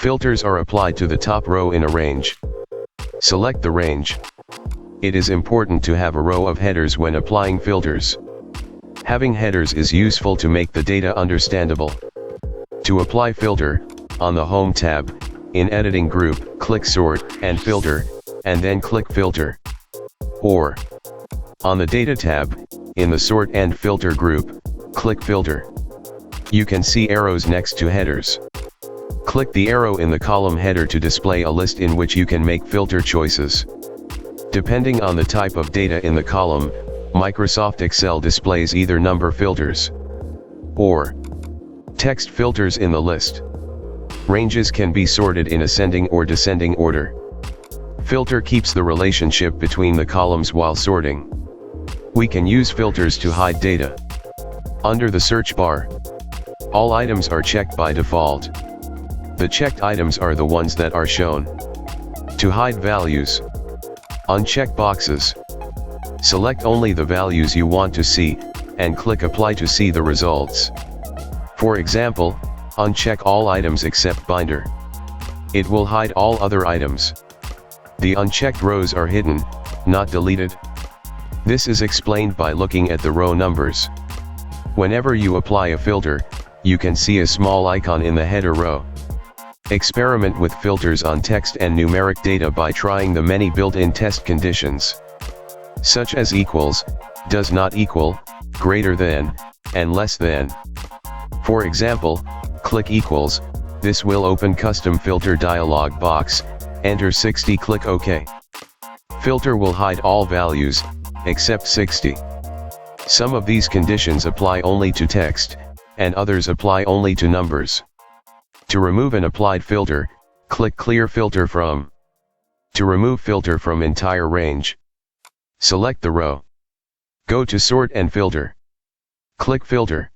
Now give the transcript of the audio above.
Filters are applied to the top row in a range. Select the range. It is important to have a row of headers when applying filters. Having headers is useful to make the data understandable. To apply filter, on the Home tab, in Editing group, click Sort and Filter, and then click Filter. Or, on the Data tab, in the Sort and Filter group, click Filter. You can see arrows next to headers. Click the arrow in the column header to display a list in which you can make filter choices. Depending on the type of data in the column, Microsoft Excel displays either number filters or text filters in the list. Ranges can be sorted in ascending or descending order. Filter keeps the relationship between the columns while sorting. We can use filters to hide data. Under the search bar, all items are checked by default. The checked items are the ones that are shown. To hide values, uncheck boxes. Select only the values you want to see, and click Apply to see the results. For example, uncheck all items except binder. It will hide all other items. The unchecked rows are hidden, not deleted. This is explained by looking at the row numbers. Whenever you apply a filter, you can see a small icon in the header row. Experiment with filters on text and numeric data by trying the many built-in test conditions, such as equals, does not equal, greater than, and less than. For example, click equals, this will open custom filter dialog box, enter 60, click OK. Filter will hide all values, except 60. Some of these conditions apply only to text, and others apply only to numbers. To remove an applied filter, click Clear Filter From. To remove filter from entire range, select the row. Go to Sort and Filter. Click Filter.